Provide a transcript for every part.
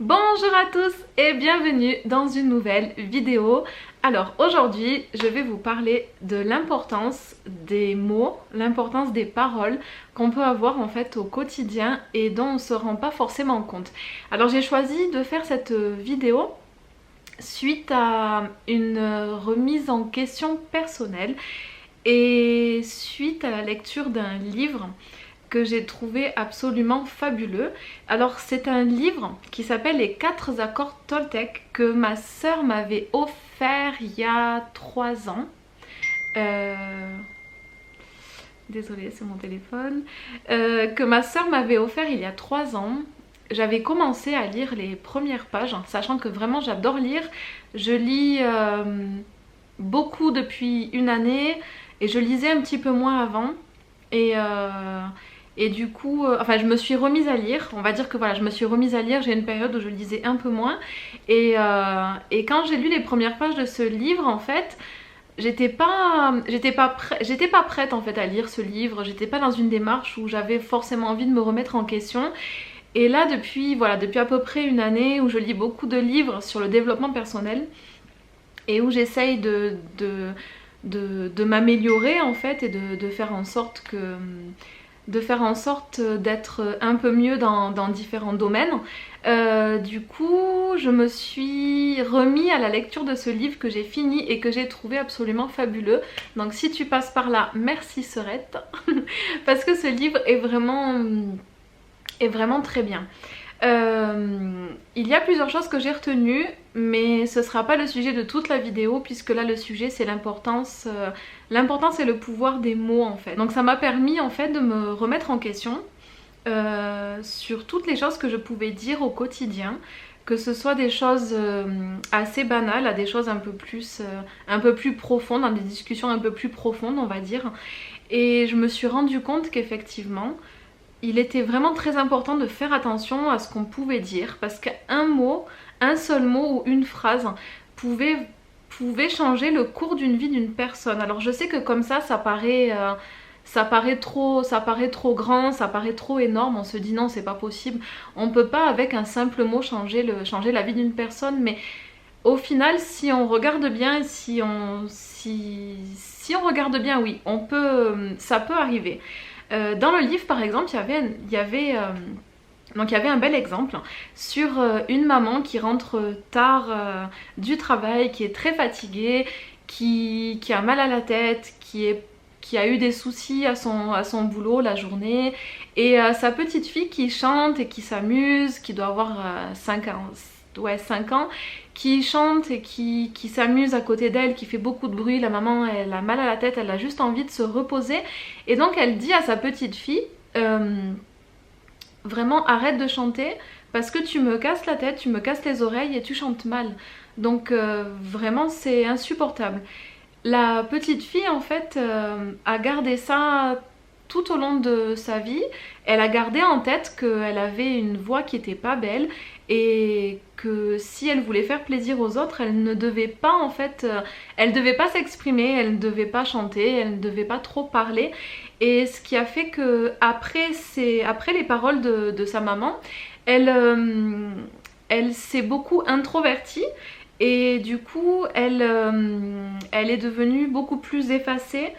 Bonjour à tous et bienvenue dans une nouvelle vidéo. Alors aujourd'hui je vais vous parler de l'importance des mots, l'importance des paroles qu'on peut avoir en fait au quotidien et dont on ne se rend pas forcément compte. Alors j'ai choisi de faire cette vidéo suite à une remise en question personnelle et suite à la lecture d'un livre que j'ai trouvé absolument fabuleux. Alors c'est un livre qui s'appelle Les 4 accords Toltec que ma sœur m'avait offert il y a 3 ans. Désolée, c'est mon téléphone. Que ma sœur m'avait offert il y a 3 ans. J'avais commencé à lire les premières pages, sachant que vraiment j'adore lire. Je lis beaucoup depuis une année et je lisais un petit peu moins avant. Et du coup, enfin je me suis remise à lire, on va dire que voilà, je me suis remise à lire, j'ai une période où je lisais un peu moins. Et quand j'ai lu les premières pages de ce livre, en fait, j'étais pas prête en fait à lire ce livre, j'étais pas dans une démarche où j'avais forcément envie de me remettre en question. Et là, depuis à peu près une année où je lis beaucoup de livres sur le développement personnel et où j'essaye de m'améliorer en fait et de faire en sorte d'être un peu mieux dans différents domaines. Du coup, je me suis remis à la lecture de ce livre que j'ai fini et que j'ai trouvé absolument fabuleux. Donc si tu passes par là, merci Serette, parce que ce livre est vraiment très bien. Il y a plusieurs choses que j'ai retenues, mais ce sera pas le sujet de toute la vidéo puisque là le sujet c'est l'importance et le pouvoir des mots en fait. Donc ça m'a permis en fait de me remettre en question sur toutes les choses que je pouvais dire au quotidien, que ce soit des choses assez banales à des choses un peu plus profondes, dans des discussions un peu plus profondes on va dire. Et je me suis rendu compte qu'effectivement il était vraiment très important de faire attention à ce qu'on pouvait dire parce qu'un mot, un seul mot ou une phrase pouvait changer le cours d'une vie d'une personne. Alors je sais que comme ça paraît trop grand, ça paraît trop énorme, on se dit non c'est pas possible, on peut pas avec un simple mot changer la vie d'une personne, mais au final si on regarde bien, si on regarde bien, oui, ça peut arriver. Dans le livre par exemple il y avait un bel exemple sur une maman qui rentre tard du travail, qui est très fatiguée, qui a mal à la tête, qui a eu des soucis à son boulot la journée, et sa petite fille qui chante et qui s'amuse, qui doit avoir 5 ans, ouais, 5 ans, qui chante et qui s'amuse à côté d'elle, qui fait beaucoup de bruit. La maman elle a mal à la tête, elle a juste envie de se reposer, et donc elle dit à sa petite fille vraiment arrête de chanter parce que tu me casses la tête, tu me casses les oreilles et tu chantes mal, donc vraiment c'est insupportable. La petite fille en fait a gardé ça tout au long de sa vie. Elle a gardé en tête qu'elle avait une voix qui était pas belle et que si elle voulait faire plaisir aux autres, elle ne devait pas en fait, elle devait pas s'exprimer, elle ne devait pas chanter, elle ne devait pas trop parler. Et ce qui a fait que après les paroles de sa maman, elle s'est beaucoup introvertie. Et du coup, elle est devenue beaucoup plus effacée.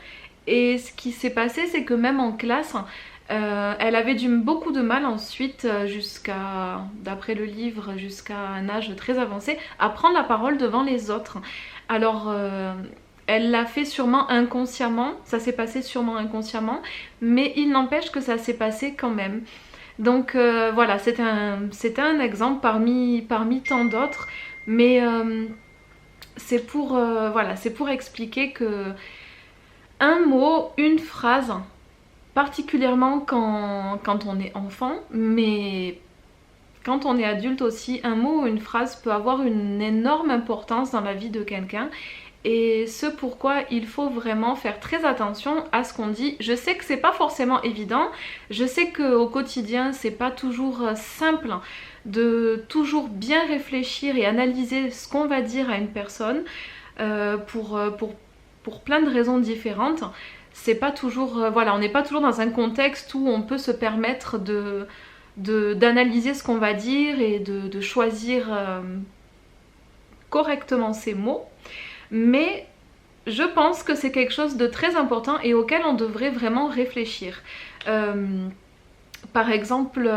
Et ce qui s'est passé, c'est que même en classe, elle avait beaucoup de mal ensuite, d'après le livre, jusqu'à un âge très avancé, à prendre la parole devant les autres. Alors, elle l'a fait sûrement inconsciemment, ça s'est passé sûrement inconsciemment, mais il n'empêche que ça s'est passé quand même. Donc voilà, c'était un exemple parmi tant d'autres, mais c'est pour expliquer que un mot, une phrase, particulièrement quand on est enfant, mais quand on est adulte aussi, un mot ou une phrase peut avoir une énorme importance dans la vie de quelqu'un. Et ce pourquoi il faut vraiment faire très attention à ce qu'on dit. Je sais que c'est pas forcément évident, je sais qu'au quotidien c'est pas toujours simple de toujours bien réfléchir et analyser ce qu'on va dire à une personne pour plein de raisons différentes. C'est pas toujours, voilà, on n'est pas toujours dans un contexte où on peut se permettre d'analyser ce qu'on va dire et de choisir correctement ses mots. Mais je pense que c'est quelque chose de très important et auquel on devrait vraiment réfléchir. Par exemple,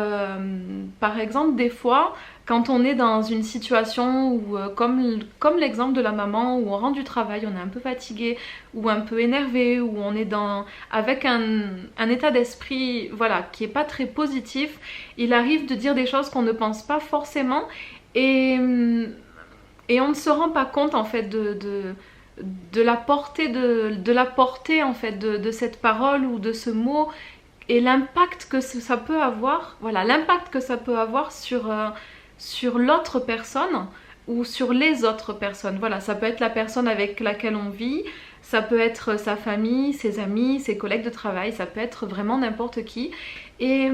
des fois, quand on est dans une situation où, comme l'exemple de la maman, où on rentre du travail, on est un peu fatigué ou un peu énervé, où on est avec un état d'esprit voilà, qui n'est pas très positif, il arrive de dire des choses qu'on ne pense pas forcément et on ne se rend pas compte en fait de la portée en fait de cette parole ou de ce mot et l'impact que ça peut avoir, voilà, l'impact que ça peut avoir sur l'autre personne ou sur les autres personnes. Voilà, ça peut être la personne avec laquelle on vit, ça peut être sa famille, ses amis, ses collègues de travail, ça peut être vraiment n'importe qui. Et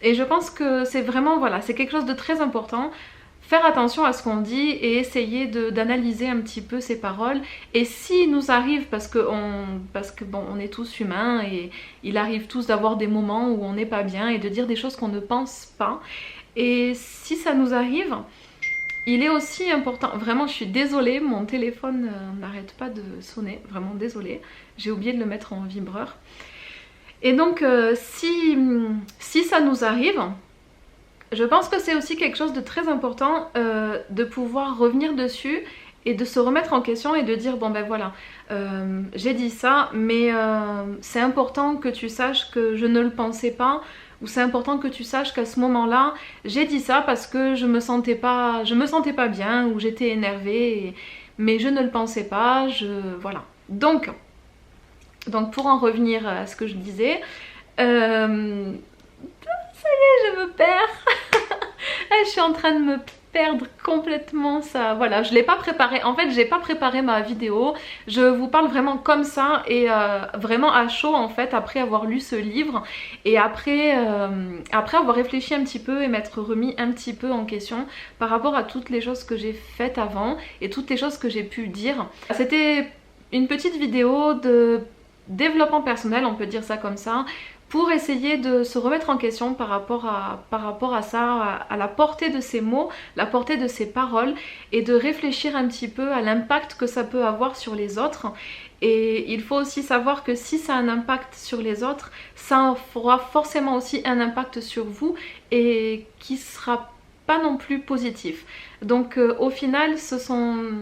je pense que c'est vraiment, voilà, c'est quelque chose de très important. Faire attention à ce qu'on dit et essayer d'analyser un petit peu ses paroles. Et s'il nous arrive, parce que bon, on est tous humains et il arrive tous d'avoir des moments où on n'est pas bien et de dire des choses qu'on ne pense pas. Et si ça nous arrive, il est aussi important, vraiment je suis désolée, mon téléphone n'arrête pas de sonner, vraiment désolée, j'ai oublié de le mettre en vibreur. Et donc si ça nous arrive, je pense que c'est aussi quelque chose de très important de pouvoir revenir dessus et de se remettre en question et de dire bon ben voilà, j'ai dit ça mais c'est important que tu saches que je ne le pensais pas, ou c'est important que tu saches qu'à ce moment-là j'ai dit ça parce que je me sentais pas bien ou j'étais énervée mais je ne le pensais pas, voilà. Donc pour en revenir à ce que je disais, ça y est, je me perds. Je suis en train de me perdre complètement, ça, voilà, je l'ai pas préparé, en fait j'ai pas préparé ma vidéo, je vous parle vraiment comme ça et vraiment à chaud en fait, après avoir lu ce livre et après avoir réfléchi un petit peu et m'être remis un petit peu en question par rapport à toutes les choses que j'ai faites avant et toutes les choses que j'ai pu dire. C'était une petite vidéo de développement personnel, on peut dire ça comme ça, pour essayer de se remettre en question par rapport à ça, à la portée de ces mots, la portée de ces paroles, et de réfléchir un petit peu à l'impact que ça peut avoir sur les autres. Et il faut aussi savoir que si ça a un impact sur les autres, ça aura forcément aussi un impact sur vous et qui sera pas non plus positif. Donc au final, ce sont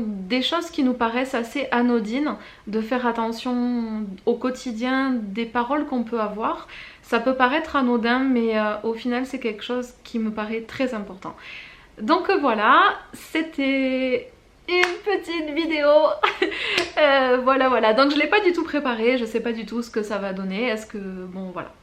des choses qui nous paraissent assez anodines, de faire attention au quotidien des paroles qu'on peut avoir. Ça peut paraître anodin, mais au final c'est quelque chose qui me paraît très important. Donc voilà, c'était une petite vidéo. Voilà, donc je ne l'ai pas du tout préparée, je ne sais pas du tout ce que ça va donner, bon voilà.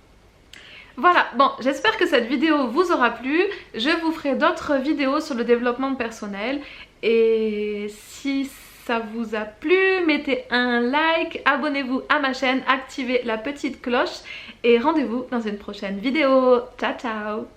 Voilà, bon, j'espère que cette vidéo vous aura plu. Je vous ferai d'autres vidéos sur le développement personnel. Et si ça vous a plu, mettez un like, abonnez-vous à ma chaîne, activez la petite cloche et rendez-vous dans une prochaine vidéo. Ciao ciao!